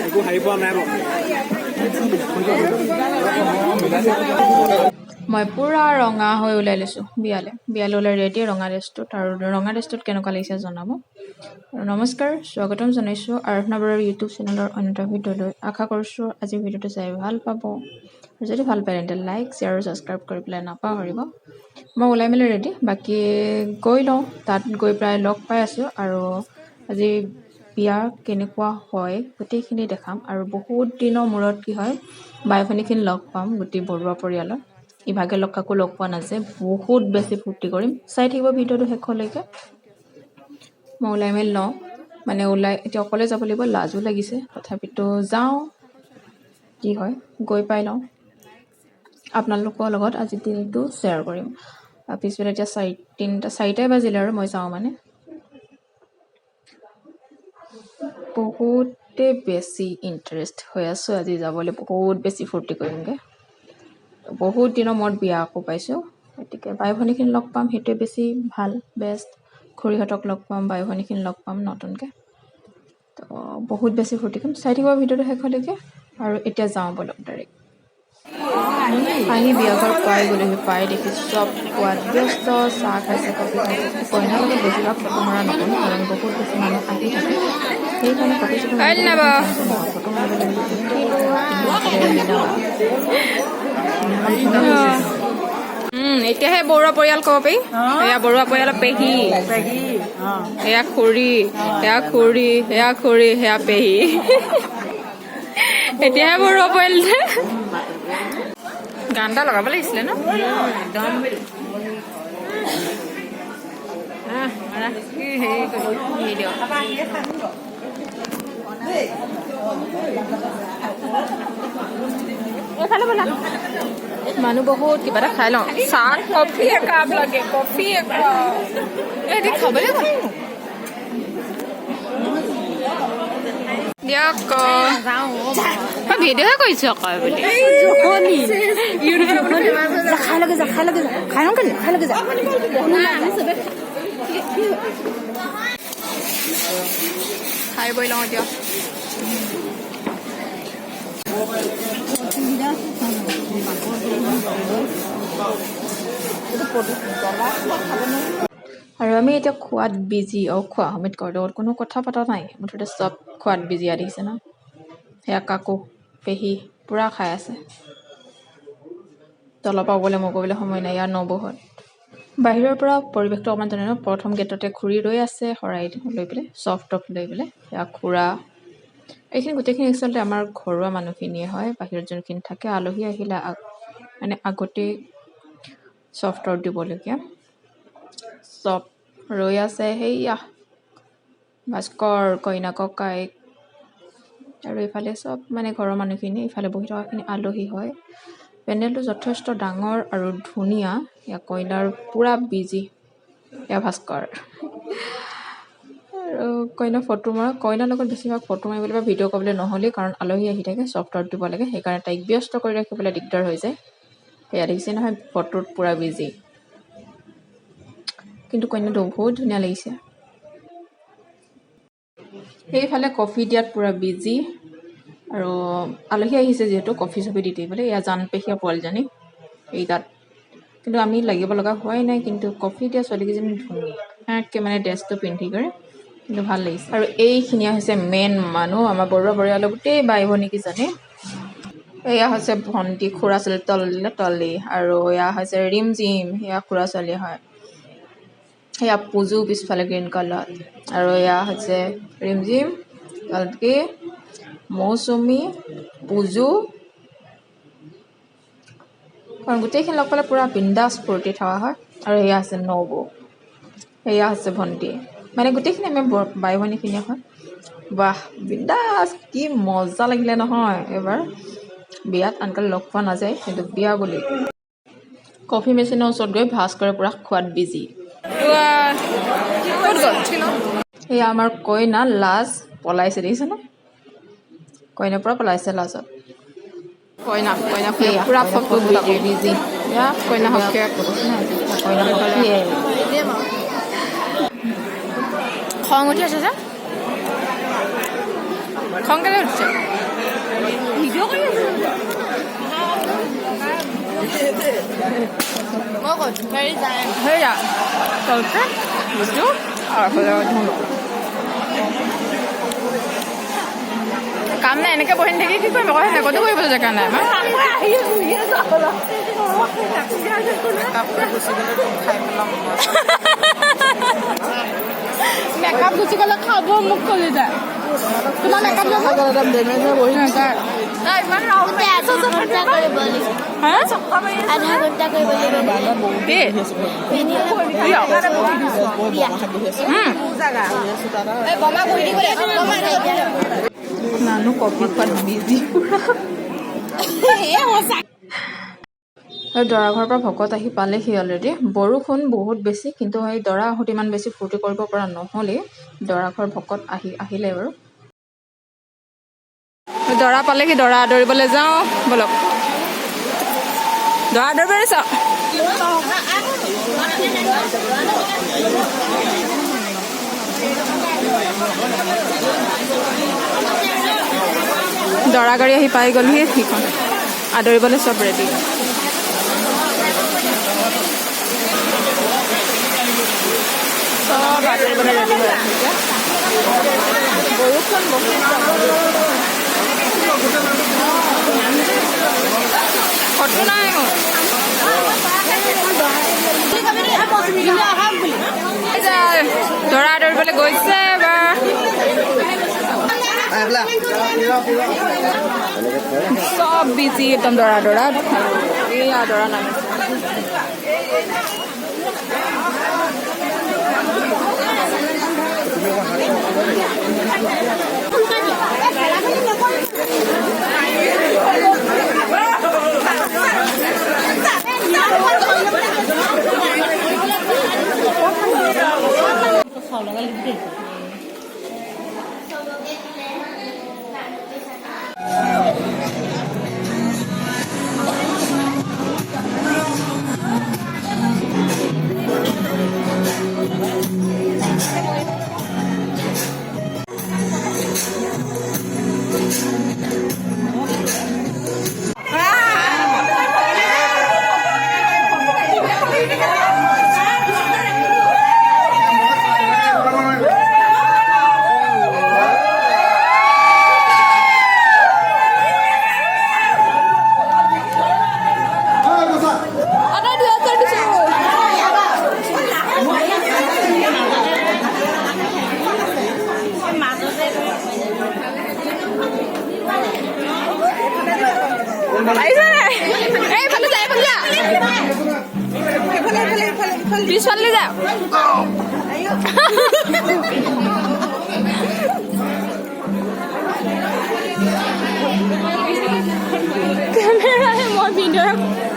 একো হাৰি পোৱা নাই মই পুৰা ৰঙা হৈ ওলাই লৈছোঁ বিয়ালৈ ওলাই ৰেডি ৰঙা ড্ৰেছটোত আৰু ৰঙা ড্ৰেছটোত কেনেকুৱা লাগিছে জনাব নমস্কাৰ স্বাগতম জনাইছোঁ আৰাধনা বৰুৱাৰ ইউটিউব চেনেলৰ অন্য এটা ভিডিঅ'লৈ আশা কৰিছোঁ আজি ভিডিঅ'টো চাই ভাল পাব আৰু যদি ভাল পায় তেন্তে লাইক শ্বেয়াৰ আৰু ছাবস্ক্ৰাইব কৰি পেলাই নাপাহৰিব মই ওলাই মেলি ৰেডি বাকী গৈ লওঁ তাত গৈ প্ৰায় লগ পাই আছোঁ আৰু আজি বিয়া কেনেকুৱা হয় গোটেইখিনি দেখাম আৰু বহুত দিনৰ মূৰত কি হয় বাই ভনীখিনি লগ পাম গোটেই বৰুৱা পৰিয়ালৰ ইভাগে লগ কাকো লগ পোৱা নাযায় বহুত বেছি ফূৰ্তি কৰিম চাই থাকিব ভিডিঅ'টো শেষলৈকে মই ওলাই মেলি লওঁ মানে ওলাই এতিয়া অকলে যাব লাগিব লাজো লাগিছে তথাপিতো যাওঁ কি হয় গৈ পাই লওঁ আপোনালোকৰ লগত আজি দিনটো শ্বেয়াৰ কৰিম পিছবেলা এতিয়া 4:30 বাজিলে আৰু মই যাওঁ মানে বহুতে বেছি ইণ্টাৰেষ্ট হৈ আছোঁ আজি যাবলৈ বহুত বেছি ফূৰ্তি কৰিমগৈ বহুত দিনৰ মূৰত বিয়া আকৌ পাইছোঁ গতিকে বাই ভনীখিনি লগ পাম সেইটোৱে বেছি ভাল বেষ্ট খুৰীহঁতক লগ পাম বাই ভনীখিনি লগ পাম নতুনকৈ তো বহুত বেছি ফূৰ্তি কৰিম চাই থাকিব ভিডিঅ'টো শেষলৈকে আৰু এতিয়া যাওঁ বলক ডাইৰেক্ট আহি বিয়াঘৰ পাই গ'লোহি পাই দেখিছোঁ চব খোৱাত ব্যস্ত চাহ খাইছে কফি খাইছে কইনাৰ লগত বেছিভাগ ফটো মৰা নকৰোঁ কাৰণ বহুত বেছি মানুহ আহি থাকে সেইকাৰণে ফটো ফটো মাৰিবলৈ এতিয়াহে বৰুৱা পৰিয়াল ক'ব পাৰি এয়া বৰুৱা পৰিয়ালৰ পেহী এয়া খুৰী সেয়া পেহী এতিয়াহে বৰুৱা পৰিয়াল গান এটা লগাব লাগিছিলে ন মানুহ বহুত কিবা এটা খাই লওঁ চাহ কফি একাপ লাগে কফি একাপ এটি খাবলৈ দিয়ক ভিডিঅ'হে কৰিছোঁ আকৌ বুলি খাই বৈ লওঁ দিয়ক আৰু আমি এতিয়া খোৱাত বিজি খোৱা সময়ত ঘৰৰ লগত কোনো কথা পতা নাই মুঠতে চব খোৱাত বিজি দেখিছে ন সেয়া কাকো পেহী পূৰা খাই আছে তলৰ পৰা ক'বলৈ মই ক'বলৈ সময় নাই ইয়াৰ নবহত বাহিৰৰ পৰা পৰিৱেশটো অকণমান জানে ন প্ৰথম গেটতে খুৰী ৰৈ আছে শৰাই লৈ পেলাই চফ লৈ পেলাই সেয়া খুৰা এইখিনি গোটেইখিনি আচলতে আমাৰ ঘৰুৱা মানুহখিনিয়ে হয় বাহিৰত যোনখিনি থাকে আলহী আহিলে মানে আগতেই চফ দিবলগীয়া চব ৰৈ আছে সেইয়া ভাস্কৰ কইনা ককাইক আৰু এইফালে চব মানে ঘৰৰ মানুহখিনি ইফালে বহি থকাখিনি আলহী হয় পেণ্ডেলটো যথেষ্ট ডাঙৰ আৰু ধুনীয়া এয়া কইনাৰ পূৰা বিজি এয়া ভাস্কৰ আৰু কইনা ফটো মাৰা কইনাৰ লগত বেছিভাগ ফটো মাৰিবলৈ বা ভিডিঅ' কৰিবলৈ নহ'লেই কাৰণ আলহী আহি থাকে চফ্টৱেৰত দিব লাগে সেইকাৰণে তাইক ব্যস্ত কৰি ৰাখিবলৈ দিগদাৰ হৈ যায় সেয়া দেখিছে নহয় ফটোত পূৰা বিজি কিন্তু কইনাটো বহুত ধুনীয়া লাগিছে সেইফালে কফি দিয়াত পূৰা বিজি আৰু আলহী আহিছে যিহেতু কফি চফি দি দিবলৈ এয়া জান পেহীয়া পোৱালীজনী এই তাত কিন্তু আমি লাগিব লগা হোৱাই নাই কিন্তু কফি দিয়া ছোৱালীকেইজনী ধুনীয়াকৈ মানে ড্ৰেছটো পিন্ধি কৰি কিন্তু ভাল লাগিছে আৰু এইখিনিয়ে হৈছে মেইন মানুহ আমাৰ বৰুৱা পৰিয়ালৰ গোটেই বাই ভনীকেইজনী এয়া হৈছে ভণ্টি খুৰা ছোৱালী তলি আৰু এয়া হৈছে ৰিম জিম সেয়া খুৰা ছোৱালী হয় সেয়া পুজু পিছফালে গ্ৰীণ কালাৰ আৰু এয়া হৈছে ৰিম জিম তলকি মৌচুমী পুজু কাৰণ গোটেইখিনি লগ পালে পূৰা বিন্দাছ ফূৰ্তি থকা হয় আৰু এয়া আছে নবৌ এয়া হৈছে ভণ্টি মানে গোটেইখিনি আমি বাই ভনীখিনিয়ে হয় বাহ বিন্দাছ কি মজা লাগিলে নহয় এবাৰ বিয়াত আনকালে লগ পোৱা নাযায় কিন্তু বিয়া বুলি কফি মেচিনৰ ওচৰত গৈ ভাজ কৰে পূৰা খোৱাত বিজি এয়া আমাৰ কইনা লাজ পলাইছে দেখিছেনে কইনাৰ পৰা পলাইছে লাজত কইনা পূৰা ফটো বিজি কইনা কইনা খং উঠি আছে যে খং কেলে উঠিছে ভিডিঅ' কৰি আছে মই ক'ত হেৰি তলতে বুজু আৰু কাম নাই এনেকৈ বহি থাকি কি কৰিম আকৌ সেনেকতো কৰিবলৈ জেগা নাই আমাৰ মেকআপ গুচি গ'লে খাব মোক কলি যায় তোমাৰ মেকআপ বহি নাযায় আধা ঘণ্টা কৰিব নানু কফি খোৱাত বিজি দৰা ঘৰৰ পৰা ভকত আহি পালেহি অলৰেডি বৰষুণ বহুত বেছি কিন্তু সেই দৰা আহোঁতে ইমান বেছি ফূৰ্তি কৰিব পৰা নহ'লেই দৰা ঘৰ ভকত আহিলে বাৰু দৰা পালেহি দৰা আদৰিবলৈ যাওঁ বলক দৰা আদৰিবলৈ চাওঁ দৰা গাড়ী আহি পাই গ'লহি সেইখন আদৰিবলৈ চব ৰেডি চব আদৰিবলৈ ৰেডি হৈ আছে এতিয়া বৰষুণ ফটো নাই দৰা আদৰিবলৈ গৈছে এবাৰ সব বিজি একদম দৰা এয়া দৰা নাম পিছফালে যাও কেমেৰা মই ভিডিঅ'